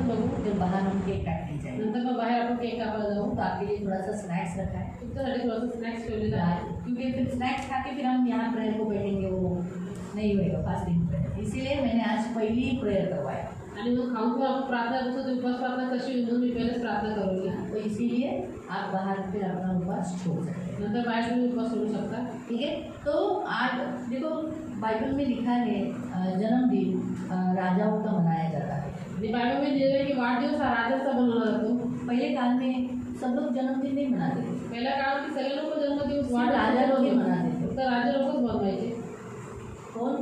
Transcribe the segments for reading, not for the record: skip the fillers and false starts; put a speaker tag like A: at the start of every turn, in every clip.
A: आपण बघू.
B: फिर बाहर हम केक काटने जाएंगे।
A: नंतर मग बाहेर आपण केक कापायला जाऊ.
B: तो आपके लिए थोड़ा सा स्नैक्स रखा है,
A: तुमच्यासाठी थोडंसं स्नॅक्स ठेवलेलं आहे.
B: क्योंकि फिर स्नैक्स खा के फिर हम यहाँ प्रेयर को बैठेंगे, वो नहीं होएगा फास्टिंग प्रेयर। इसीलिए मैंने आज पहली प्रेयर करवाया।
A: आणि मग खाऊन पण आपण प्रार्थना करतो. तर उपास प्रार्थना कशी होईल म्हणून मी पहिलेच प्रार्थना करूया.
B: तो इसीलिए आप बाहर फिर अपना उपवास छोड़ सकते हैं।
A: नंतर बाहेर तुम्ही उपास सोडू शकता.
B: ठीक है। तो आज देखो बाइबल में लिखा है जन्मदिन राजाओं का मनाया जाता है।
A: आणि बायबल में लिहिलं आहे की वाढदिवस हा राजाचा बनवला जातो.
B: पहले काल में सब लोग जन्मदिन नहीं मनाते थे,
A: पहिल्या काळात की सगळे लोक जन्मदिवस
B: राजा लोग ही मनाते थे।
A: तर राजा लोकच बनवायचे.
B: कौन?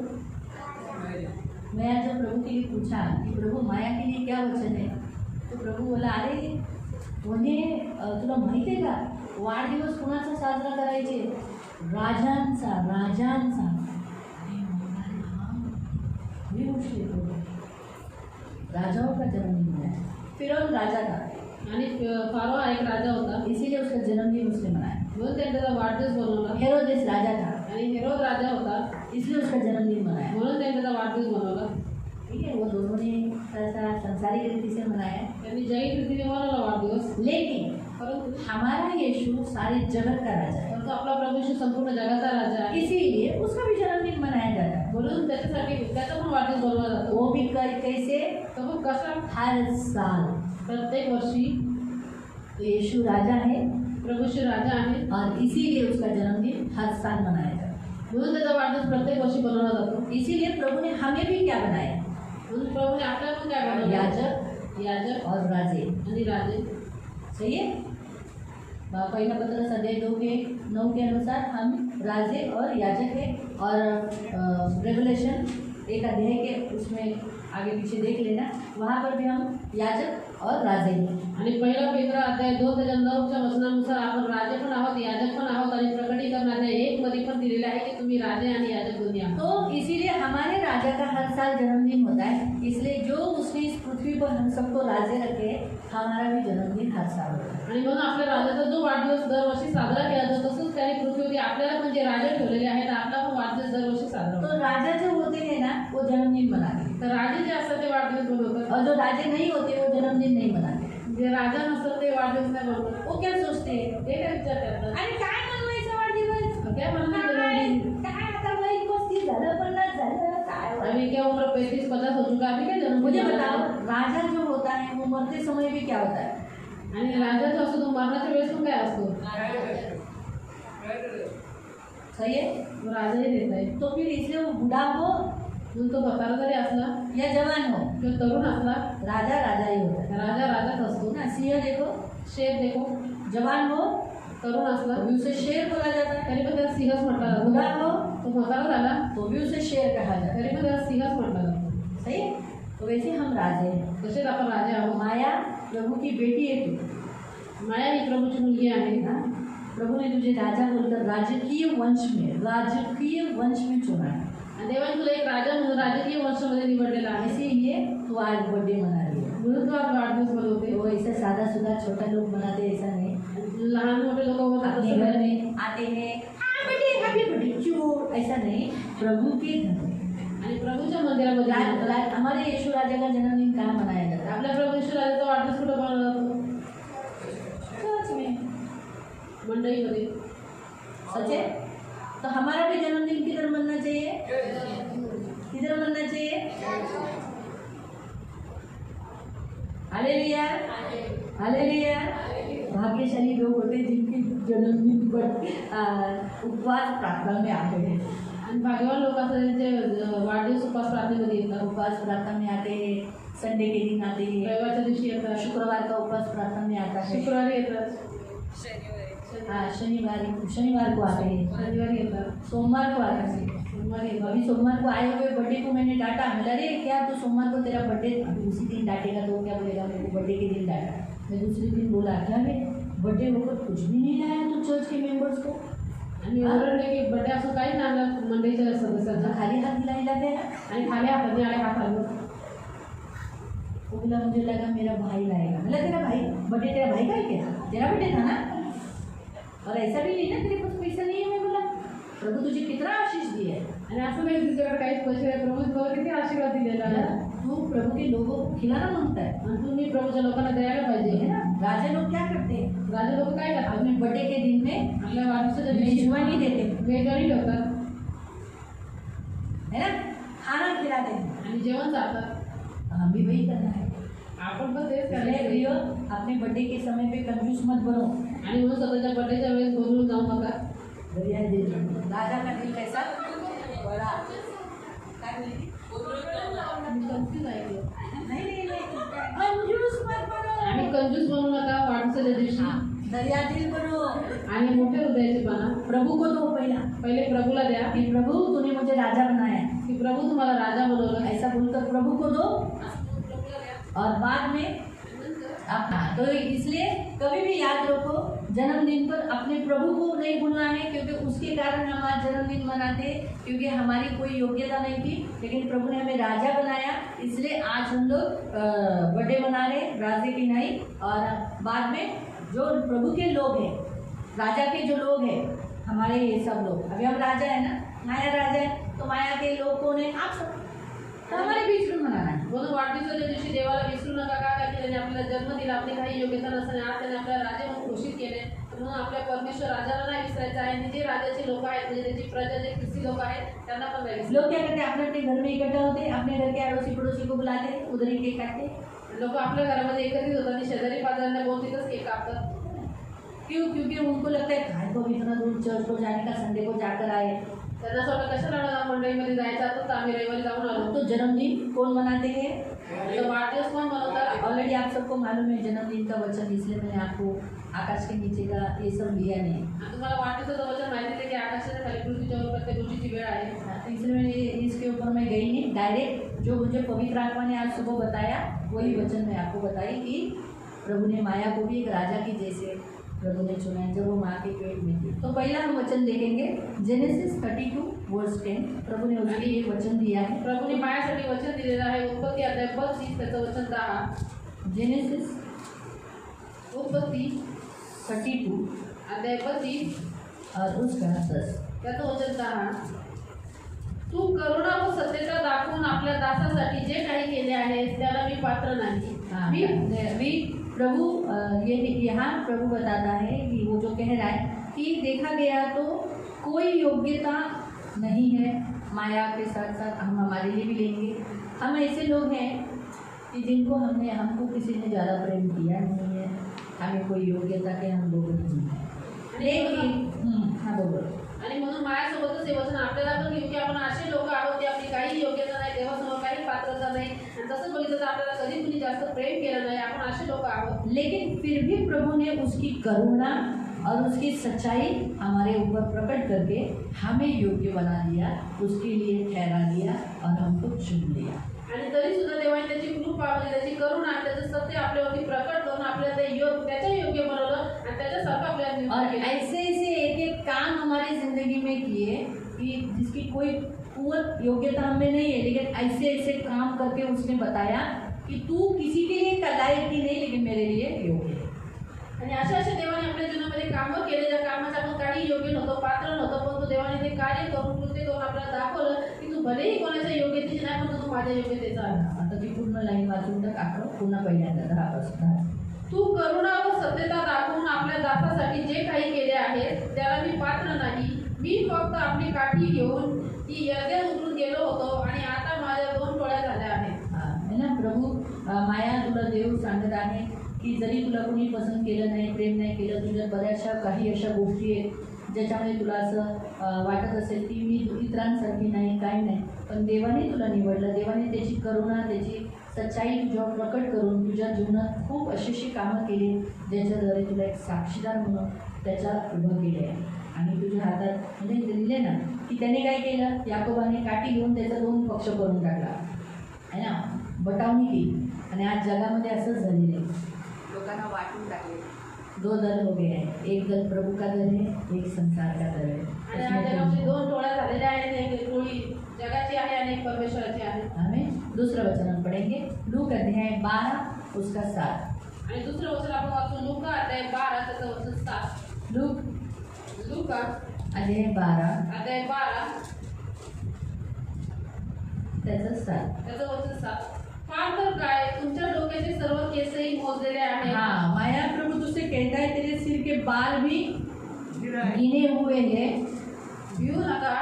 B: मैं आज जब प्रभु के लिए पूछा कि प्रभु माया के लिए क्या वचन है, तो प्रभु बोला अरे उन्हें तुला माहिती आहे का वाढदिवस कुणाचा साजरा करायचे? राजांचा, राजांचा। ये मुश्किल है, राजाओं का जन्मदिन है। फिरौन राजा था
A: आणि फारो हा एक राजा होता,
B: इसीलिए उसका जन्मदिन उसने मनाया।
A: म्हणून त्यांनी त्याचा वाढदिवस बनवला.
B: हेरोदेस राजा था,
A: आणि हेरोद राजा होता,
B: इसलिए उसका जन्मदिन मनाया।
A: म्हणून त्यांनी त्याचा वाढदिवस बनवला.
B: ठीक है, वो दोनों ने ऐसा सांसारिक रीति से मनाया,
A: त्यांनी जैन रीतीने बनवला वाढदिवस.
B: लेकिन
A: परंतु
B: हमारा यीशु सारे जगत का राजा है,
A: परंतु आपला प्रभू येशू संपूर्ण जगाचा राजा आहे.
B: इसीलिए उसका भी जन्मदिन मनाया जाता है।
A: म्हणून त्याच्यासाठी त्याचा पण वाढदिवस बनवला जातो.
B: वो भी कैसे?
A: तो मग कसा?
B: हर साल।
A: प्रत्येक वर्षी
B: तो यीशु राजा है
A: प्रभू श्री राजा आहे,
B: और इसीलिए उसका जन्मदिन हर साल मनाया जाता है।
A: म्हणून त्याचा वाढदिवस प्रत्येक वर्षी बनवला जातो.
B: इसीलिए प्रभु ने हमें भी क्या बनाया?
A: म्हणून प्रभूने आपल्याला पण काय बनवलं? याजक
B: और राजे।
A: आणि राजे.
B: सही है। पहिला पत्र अध्याय 2:9 के अनुसार हम राजे और याजक है, और रेवलेशन 1 अध्याय के उसमें आगे पीछे देख लेना, वहाँ पर भी हम याजक और राजे हैं।
A: आणि पहिला पेत्र अध्याय 2 त्याच्या 9च्या वचनानुसार आपण राजे पण आहोत, याजक पण आहोत. आणि प्रकटीकरण अध्याय 1 मध्ये पण दिलेले आहे की तुम्ही राजे आणि याजक दोन्ही आहात.
B: तो इसीलिए हमारे राजा का हर साल जन्मदिन होता है, इसलिए जो उसने इस पृथ्वी पर हम सबको राजे रखे, हमारा भी जन्मदिन हर साल होता है।
A: आणि म्हणून आपल्या राजाचा जो वाढदिवस दरवर्षी साजरा केला जातो, तसंच त्याने पृथ्वीवरती आपल्याला पण जे राजे ठेवलेले आहेत, आपला पण वाढदिवस दरवर्षी साजरा होतो.
B: तो राजा जो होते हैं ना, वो जन्मदिन मनाते हैं,
A: तर राजे जे असतात ते वाढदिवस बनवतात.
B: और जो राजे नहीं होते वो जन्मदिन नहीं मनाते।
A: जे राजा नसतात ते वाढदिवस नाही बनवत.
B: वो क्या सोचते हैं?
A: ते काय विचार करतात?
B: अरे काय मनवायचं वाढदिवस?
A: काय म्हणतात जन्मदिन?
B: काय आता वय 35 झालं, 50 झालं, काय?
A: अभी क्या उम्र 35-50 हो चुका, अभी क्या जन्मदिन?
B: मुझे बताओ, राजा जो होता है वो मरते समय भी क्या होता है?
A: आणि राजा जो असतो तो मरणाच्या वेळेस पण काय असतो?
B: सही है।
A: तो राजाही देत आहे.
B: तो फिर इसलिए वो बूढ़ा हो
A: म्हणून तो म्हातारा जरी असला
B: या जवान हो,
A: किंवा तरुण असला,
B: राजा राजा ही होता है
A: राजा राजाच असतो.
B: ना। सिंह देखो,
A: शेर देखो,
B: जवान हो
A: तरुण असला
B: तो भी उसे शेर बोला जाता है,
A: तरी पण त्याला सिंहच म्हटला जातो.
B: बूढ़ा हो
A: तो म्हातारा झाला
B: तो भी उसे शेर कहा जाता है।
A: तरी पण त्याला सिंहच म्हटला जातो.
B: सही है। तो वैसे हम राजे हैं।
A: तसेच आपण राजे आहोत.
B: माया प्रभु की बेटी है तू,
A: माया ही प्रभूची मुलगी आहे.
B: हाँ? प्रभु ने तुझे राजा बोलकर राजकीय वंश में चुना है,
A: आणि देवाने तुला एक राजा म्हणून राजकीय वंशामध्ये निवडलेला आहे.
B: इसीलिए तू आज बर्थडे मना रही है।
A: म्हणून तू आज वाढदिवस बनवते.
B: वो ऐसा सादा सुधा छोटा लोग मनाते ऐसा नहीं,
A: लहान मोठे लोक होतात
B: अपने घर में आते हैं बर्थडे हैप्पी बर्थडे क्यों, ऐसा नहीं, प्रभु के घर में।
A: आणि प्रभूच्या मंदिरामध्ये
B: हमारे यीशु राजा का जन्मदिन कहाँ मनाया जाता है?
A: आपल्या प्रभू येशू राजाचा वाढदिवस कुठं बनवला जातो?
B: चर्च में,
A: मंडईमध्ये.
B: सच है। तो हमारा भी जन्मदिन किधर मनना चाहिए? किधर मनना चाहिए? Hallelujah, hallelujah. भाग्यशाली लोग होते हैं जिनके जन्मदिन पर उपवास प्रार्थना में आते हैं।
A: आणि भाग्यवान लोक असतात त्यांचे वाढदिवस उपास प्रार्थनेमध्ये येतात.
B: उपवास प्रार्थना में आते हैं, संडे के दिन आते हैं,
A: रविवारच्या दिवशी येतात,
B: शुक्रवार का उपवास प्रार्थना में आता है,
A: शुक्रवारी येतात,
B: हाँ शनिवार को आते हैं,
A: शनिवारी येतात,
B: सोमवार को आते हैं।
A: सोमवारी येतात.
B: अभी सोमवार को आए हुए बर्थडे को मैंने डांटा, बोला अरे क्या तो सोमवार को तेरा बर्थडे, उसी दिन डांटेगा तो क्या बोलेगा, मेरे को बर्थडे के दिन डांटा। मैं दूसरे दिन बोला क्या है बर्थडे होकर कुछ भी नहीं लाया तो चर्च के मेंबर्स को,
A: आणि ओरडले की बर्थडे असं काही नाही आणलं मंडईच्या सदस्यांचा.
B: खाली हाथ दिलाने लगे ना।
A: आणि खाली हाताने आले हात आलो.
B: वो बोला मुझे लगा मेरा भाई लाएगा। बोला तेरा भाई बर्थडे, तेरा भाई का ही क्या, तेरा बर्थडे था ना, और ऐसा भी नहीं ना तेरे पास पैसा नहीं है। मैं बोला प्रभु तुझे कितना आशीष दिया है,
A: आणि असं नाही तुझ्याकडे काहीच पैसे नाही, प्रभू तुला किती आशीर्वाद दिलेला आहे.
B: तू प्रभु के लोगों को खिलाना मांगता है,
A: आणि तुम्ही प्रभूच्या लोकांना द्यायला
B: है
A: पाहिजे.
B: ना. राजा लोग क्या करते हैं,
A: राजे लोक काय करतात,
B: अपने बर्थडे के दिन में
A: आपल्या वाढदिवसाच्या दिवशी
B: मेजवानी देते,
A: मेजवानी ठेवतात
B: है ना, खाना खिलाते हैं.
A: आणि जेवण चालतात.
B: हमें भी वही करना है.
A: आपण पण तेच
B: इसलिए
A: करायचं.
B: प्रियो, अपने बर्थडे के समय पे कंजूस मत बनो.
A: आणि म्हणून स्वतःच्या बर्थडेच्या वेळेस बोलून जाऊ नका.
B: बढ़िया दिल, राजा का दिल कैसा बड़ा. काय बोलली?
A: मी कन्फ्यूज आहे.
B: नहीं, कंजूस मत बनो.
A: आणि कंजूस बनू नका वाढदिवसाच्या दिवशी.
B: दरिया दिल बनो.
A: आणि मोठे हृदयाचे बना.
B: प्रभु को दो पहला,
A: पहिले प्रभूला द्या
B: कि प्रभु तूने मुझे राजा बनाया,
A: की प्रभू तुम्हाला राजा बनवलं.
B: ऐसा बोलकर प्रभु को दो.
A: प्रभूला द्या.
B: और बाद में अपना. तो इसलिए कभी भी याद रखो, जन्मदिन पर अपने प्रभु को नहीं भूलना है, क्योंकि उसके कारण हम आज जन्मदिन मनाते, क्योंकि हमारी कोई योग्यता नहीं थी, लेकिन प्रभु ने हमें राजा बनाया, इसलिए आज हम लोग बर्थडे मना रहे, राजे की नहीं. और बाद में जो प्रभु के लोग हैं, राजा के जो लोग हैं, हमारे ये सब लोग, अभी हम राजा है ना, माया राजा है, तो माया के लोग कौन है, आप सब. तो हमारे बीच में मनाना है.
A: म्हणून वाढदिवसाच्या दिवशी देवाला विसरू नका. का की त्याने आपल्याला जन्म दिला, आपली काही योग्यता नसताना आज त्याने आपल्याला राजे म्हणून घोषित केले. म्हणून आपल्या परमेश्वर राजाला नाही विसरायचं आहे. आणि जे राजाचे लोक आहेत, म्हणजे त्याची प्रजा, जे ख्रिस्ती लोक आहेत, त्यांना पण नाही विसरायचं.
B: लोग क्या करते हैं, अपने अपने घर में इकट्ठा होते, अपने घर के अड़ोसी पड़ोसी को बुलाते, उधर ही केक काटते.
A: लोक आपल्या घरामध्ये एकत्रित होतात आणि शेजारी पाजाऱ्यांना बोलून तिथंच केक कापतात.
B: क्यों, क्योंकि उनको लगता है काय को इतना दूर चर्च को जाने का, संडे को जाकर आए.
A: त्यांना स्वतः कशाला मंडळीमध्ये जायचं असतं, तर आम्ही रविवारी जाऊन आलो.
B: तो जन्मदिन कौन मनाते हैं,
A: तर वाढदिवस कोण बनवतात.
B: ऑलरेडी आप सबको मालूम है जन्मदिन का वचन, इसलिए मैंने आपको आकाश के नीचे का ये सब लिया नहीं.
A: आणि तुम्हाला वाढदिवसाचं वचन माहिती आहे की आकाशाच्या खाली पृथ्वीच्या वर प्रत्येक गोष्टीची वेळ आहे.
B: तो इसलिए मैंने इसके ऊपर मैं गई नहीं, डायरेक्ट जो मुझे पवित्र आत्मा ने आज सुबह बताया वही वचन मैं आपको बताई, कि प्रभु ने माया को भी एक राजा की जैसे प्रभु ने चुना है जब वो माँ के पेट में थी. तो पहला हम वचन देखेंगे जेनेसिस 32:10. प्रभु ने उसके लिए वचन दिया है.
A: प्रभूने मायासाठी वचन दिलेलं आहे. उत्पत्ती अध्याय 32 त्याचं वचन 10.
B: जेनेसिस
A: उत्पत्ती
B: 32
A: अध्याय 32
B: और उसका 10.
A: त्याचं वचन 10. तू करुणा व सत्यता दाखवून आपल्या दासासाठी जे काही केले आहे त्याला मी पात्र नाही.
B: हाँ,
A: मी
B: अभी प्रभु ये यहाँ प्रभु बताता है कि वो जो कह रहा है कि देखा गया तो कोई योग्यता नहीं है माया के साथ साथ हम हमारे लिए भी लेंगे. हम ऐसे लोग हैं कि जिनको हमको किसी ने ज़्यादा प्रेम किया नहीं है, हमें कोई योग्यता के हम लोग नहीं हैं. लेकिन हाँ बोलो.
A: आणि म्हणून माझ्यासोबतच हे वचन आपल्याला पण घेऊ की आपण असे लोक आहोत की आपली काही योग्यता नाही, देवासमोर काही पात्रता नाही. आणि तसं बघितलं तर आपल्याला कधी कुणी जास्त प्रेम केलं नाही. आपण असे लोक आहोत.
B: लेकिन फिर भी प्रभु ने उसकी करुणा और उसकी सच्चाई हमारे ऊपर प्रकट करके हमें योग्य बना दिया, उसके लिए ठहरा दिया और हमको चुन लिया.
A: आणि तरी सुद्धा देवाने त्याची कृपा, म्हणजे त्याची करुणा, त्याचं सत्य आपल्यावरती प्रकट करून आपल्याला त्याच्या योग्य बनवलं आणि त्याच्यासारखं आपल्याला निवडून
B: और
A: केलं.
B: ऐसे ऐसे एक एक काम हमारी जिंदगी में किए कि जिसकी कोई कुवत योग्यता हमें नहीं है, लेकिन ऐसे ऐसे काम करके उसने बताया कि तू किसी के लिए लायक की नहीं, लेकिन मेरे लिए योग्य है.
A: आणि अशा अशा देवाने आपल्या जीवनामध्ये कामं केले, ज्या कामाचं आपण काही योग्य नव्हतं, पात्र नव्हतं, पण तो देवाने ते कार्य करून कृत्य करून आपल्याला दाखवलं की तू भलेही कोणाच्या योग्यतेची नाही, पण तू माझ्या योग्यतेचा आहे.
B: आता ती पूर्ण लाईन वाचून तर आपण पुन्हा पहिल्यांदा 10
A: तू करुणा व सत्यता दाखवून आपल्या दासासाठी जे काही केले आहे त्याला मी पात्र नाही. मी फक्त आपली काठी घेऊन ती यर्दन उतरून गेलो होतो आणि आता माझ्या 2 टोळ्या झाल्या आहेत.
B: है ना. प्रभू माया तुला देव सांगत आहे की जरी तुला कोणी पसंत केलं नाही, प्रेम नाही केलं, तुझ्या बऱ्याचशा काही अशा गोष्टी आहेत ज्याच्यामुळे तुला असं वाटत असेल की मी इतरांसारखी नाही, काही नाही, पण देवाने तुला निवडलं. देवाने त्याची करुणा, त्याची सच्चाई तुझ्यावर प्रकट करून तुझ्या जीवनात खूप अशी कामं केली ज्याच्याद्वारे तुला एक साक्षीदार म्हणून त्याच्या उभं केले आहे. आणि तुझ्या हातात म्हणजे दिले ना की त्याने काय केलं, याकोबाने काठी घेऊन त्याचा 2 पक्ष करून टाकला, है ना, बटावणी केली. आणि आज जगामध्ये असंच झालेलं आहे, लोकांना वाटून टाकले. 2 दल हो गए हैं, एक दल प्रभु का दल है, एक संसार का दल है.
A: आणि आज जगामध्ये 2 टोळ्या झालेल्या आहेत. एक टोळी जगाची आहे आणि एक परमेश्वराची आहे.
B: हमें दूसरा वचन हम पढ़ेंगे, लूक अध्याय 12 उसका 7.
A: आणि दुसरं वचन आपण वाचू लूका अध्याय 12 त्याचं वचन 7. लूका
B: अध्याय 12
A: अध्याय 12
B: त्याचं 7.
A: त्याचं वचन 7. फार तर काय तुमच्या डोक्याचे सर्व केसही मोजलेले आहेत.
B: हाँ, माया प्रभु तुझसे कहता है तेरे सिर के बाल भी गिने हुए हैं।
A: भिऊ नका,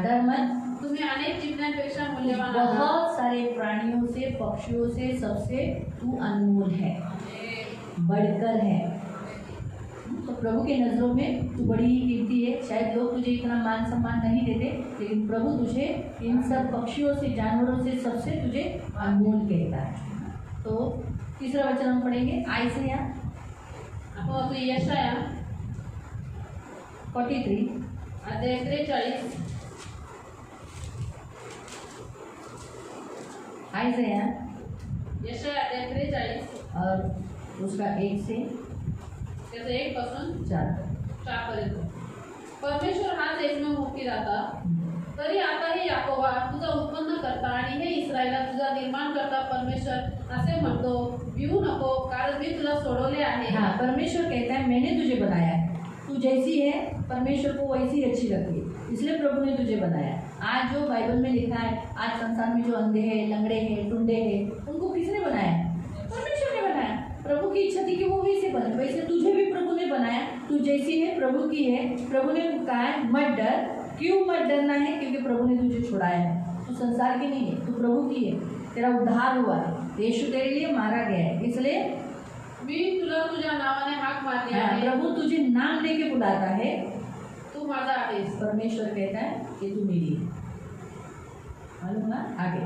B: डर मत,
A: तुम्ही अनेक चिमण्यांपेक्षा मूल्यवान आहात.
B: बहुत सारे प्राणियों से, पक्षियों से, सबसे तू अनमोल है, बढ़कर है। तो प्रभु के नज़रों में तू बड़ी ही कीमती है। शायद लोग तुझे इतना मान सम्मान नहीं देते, लेकिन प्रभु तुझे इन सब पक्षियों से, जानवरों से, सबसे तुझे अनमोल कहता है। तो तीसरा वचन हम पढ़ेंगे आयशया
A: आपण वाचू यशाया
B: 43
A: अध्याय 43.
B: आयशया
A: यशाया अध्याय 43
B: और उसका 1 से
A: त्याचं 1 पासून
B: 4
A: 4 पर्यंत. परमेश्वर हाच एकमेव मुक्तीदाता. तरी आता हे याकोबा तुझा उत्पन्न करता आणि हे इस्रायला तुझा निर्माण करता परमेश्वर असे म्हणतो, भिवू नको, कारण मी तुला सोडवले आहे.
B: हाँ, परमेश्वर कहता है मैंने तुझे बनाया है, तू जैसी है परमेश्वर को वैसी अच्छी लगती है, इसलिए प्रभु ने तुझे बनाया। आज जो बाइबल में लिखा है, आज संसार में जो अंधे हैं, लंगड़े हैं, टुंडे हैं, उनको किसने बनाया? परमेश्वर ने बनाया। प्रभु की इच्छा थी कि वो वैसे बने, वैसे तुझे भी प्रभु ने बनाया। तू जैसी है प्रभु की है। प्रभु ने कहा है मत डर। क्यों मत डरना है? क्योंकि प्रभु ने तुझे छुड़ाया है। तू संसार की नहीं है, तू प्रभु की है। तेरा उद्धार हुआ है, यीशु तेरे लिए मारा गया है, इसलिए
A: मी तुला तुझ्या नावाने हाक मारली
B: हाँ,
A: आहे.
B: प्रभु तुझे नाम लेके बुलाता है।
A: तू माझा आहेस.
B: परमेश्वर कहता है कि तू मेरी है। मालूम ना? आगे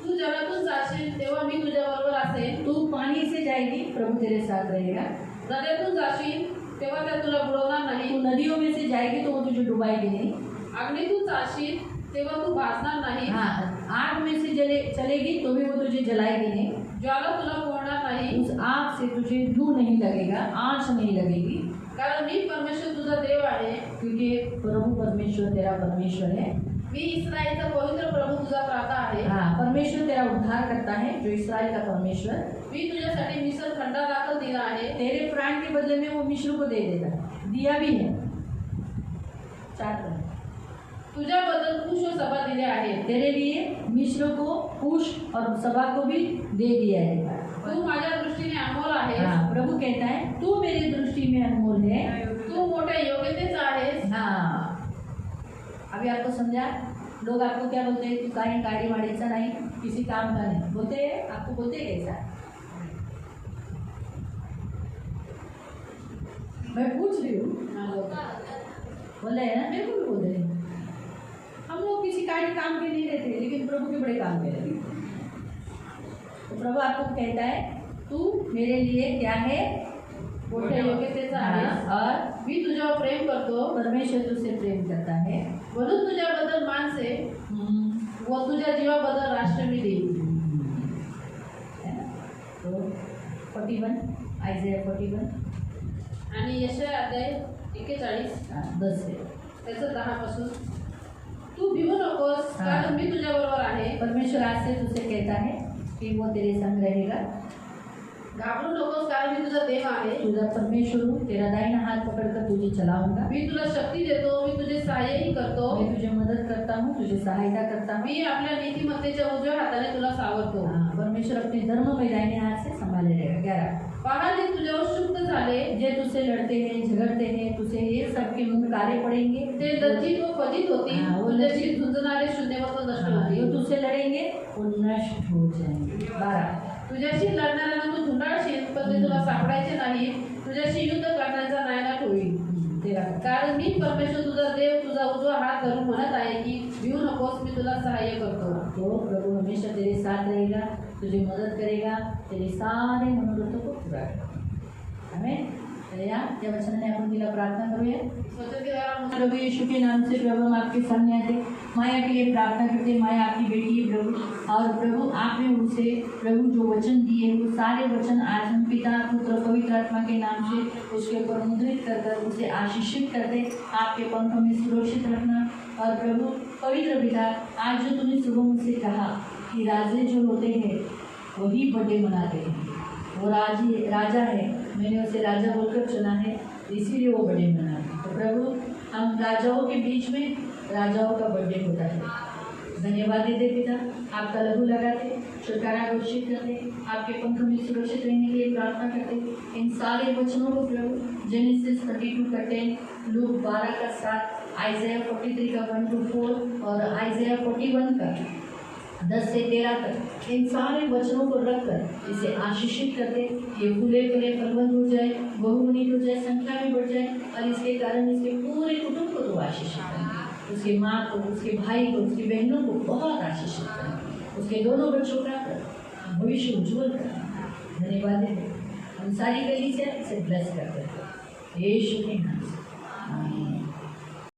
A: तू जगातून जाशील तेव्हा मी तुझ्या बरोबर असेन.
B: तू पानी से जाएगी, प्रभु तेरे साथ रहेगा।
A: नद्यातून जाशील तेव्हा त्या तुला बुडवणार
B: तू
A: नाही.
B: नदियों में से जाएगी तो वो तुझे डुबाएगी नहीं।
A: अग्नीतून जाशील तेव्हा तू भाजणार नाही.
B: हाँ, आग में से चलेगी तो भी वो तुझे जलाएगी नहीं।
A: ज्वाला तुला पोळणार नाही.
B: उस आग से तुझे लू नहीं लगेगा, आँच नहीं लगेगी,
A: कारण मी परमेश्वर तुझा देव आहे.
B: क्योंकि प्रभु परमेश्वर तेरा परमेश्वर है।
A: मी इस्रायलचा पवित्र प्रभु तुझा त्राता आहे.
B: हाँ, परमेश्वर तेरा उद्धार करता है, जो इस्राएल का परमेश्वर।
A: मी तुझ्यासाठी मिसळ खंडा दाखल दिला आहे.
B: तेरे प्राण के बदले में वो मिश्र को दे देगा, दिया भी है। 4
A: तुझ्याबद्दल कुश व सभा दिले आहेत.
B: तेरे लिए मिश्र को, कुश और सभा को भी दे दिया है।
A: तू माझ्या दृष्टीने अनमोल आहेस.
B: हाँ, प्रभु कहता है तू मेरी दृष्टि में अनमोल है।
A: तू मोठ्या योग्यतेचा आहेस.
B: हाँ, अभी आपको समझा? लोग आपको क्या बोलते हैं? तू काही गाड़ी वाड़ीचा नहीं, किसी काम का नहीं, बोलते हैं? आपको बोलते हैं कैसा? मैं पूछ रही हूँ, बोल रहे हैं ना? मेरे को भी बोल रहे हैं। हम लोग किसी कार्य काम के नहीं रहते, लेकिन प्रभु के बड़े काम के रहते। तो प्रभु आपको कहता है तू मेरे लिए क्या है?
A: मोठ्या योग्यतेचा आहेस.
B: हाँ, और
A: मी तुझ्यावर प्रेम करतो.
B: परमेश्वर तुझसे प्रेम करता है।
A: म्हणून तुझ्याबद्दल माणसे व तुझ्या जीवाबद्दल राष्ट्र मी देईन.
B: तो 41 आयझाया 41
A: आणि यशाया अध्याय 41
B: 10 से
A: त्याचं 10 पासून. तू भिवू नकोस, कारण मी तुझ्या बरोबर आहे.
B: परमेश्वर आज से तुझसे कहता है कि वो तेरे संग रहेगा।
A: घाबरू नकोस, कारण मी तुझा देव आहे.
B: तुझा परमेश्वर हूँ, तेरा दाहिना हाथ पकड़कर तुझे चलाऊंगा।
A: मी तुला शक्ती देतो. मी तुझे सहाय्यही करतो.
B: मैं तुझे मदद करता हूँ, तुझे सहायता करता हूँ।
A: मी आपल्या नीतिमत्तेच्या उजव्या हाताने तुला सावरतो.
B: परमेश्वर अपने धर्म में दाहिने हाथ से संभाले रहेगा। 11
A: पहाडी तुझ्यावर शुद्ध झाले.
B: जे तुझसे लड़ते हैं, झगड़ते हैं, तुझे ये सबके मुंह काले पड़ेंगे।
A: ते लज्जित व फजित होती.
B: वो
A: तुझ्याशी झुंजणारे शून्यवत नष्ट
B: जो
A: होतील.
B: तुझसे लड़ेंगे वो नष्ट हो जाएंगे। 12
A: तुझ्याशी लढणाऱ्यांना तू धुंडाळशील, पण ते तुला सापडायचे नाही. तुझ्याशी युद्ध करण्याचा नायनाट होईल.
B: 13
A: कारण मी परमेश्वर तुझा देव तुझा उजवा हात धरून म्हणत आहे की भिवू नकोस, मी तुला सहाय्य करतो.
B: तो प्रभु हमेशा तेरे साथ रहेगा, तुझे मदद करेगा, तेरे सारे मनोरथों को पूरा करेगा। आमीन। या त्या वचनाने आपण तिला प्रार्थना करूया।
A: स्वतंत्र
B: प्रभु यीशु के नाम से प्रभु हम आपके सामने आते माया के लिए प्रार्थना करते हैं। माया आपकी बेटी है प्रभु, और प्रभु आपने उनसे प्रभु जो वचन दिए वो सारे वचन आज हम पिता पुत्र पवित्र आत्मा के नाम से उसके ऊपर मुद्रित कर कर उसे आशीषित कर दे, आपके पंखों में सुरक्षित रखना। और प्रभु पवित्र पिता, आज जो तुमने सुबह मुझसे कहा कि राजे जो होते हैं वही बर्थडे मनाते हैं, वो राजा है, मैंने उसे राजा बोलकर चुना है, इसीलिए वो बर्थडे मनाते हैं। तो प्रभु हम राजाओं के बीच में राजाओं का बर्थडे होता है, धन्यवाद देते पिता, आपका लघु लगाते, छुटकारा घोषित करते, आपके पंख में सुरक्षित रहने के लिए प्रार्थना करते। इन सारे वचनों को प्रभु जेनेसिस 32 का 10, लूक 12 का 7, आइज़ाया 43 का 1 to 4 और आइज़ाया 41 का 10 से 13 तक, इन सारे वचनों को रखकर इसे आशीषित करते। ये फूले फूले फलवंत हो जाए, बहुगुणित हो जाए, संख्या में बढ़ जाए और इसके कारण इसके पूरे कुटुंब को तो आशीषित करें, उसके माँ को, उसके भाई को, उसकी बहनों को बहुत आशीषित करें, उसके दोनों बच्चों का भविष्य उज्जवल करें। धन्यवाद देते हम सारी गली से इसे ब्लेस करते हैं यीशु के नाम से।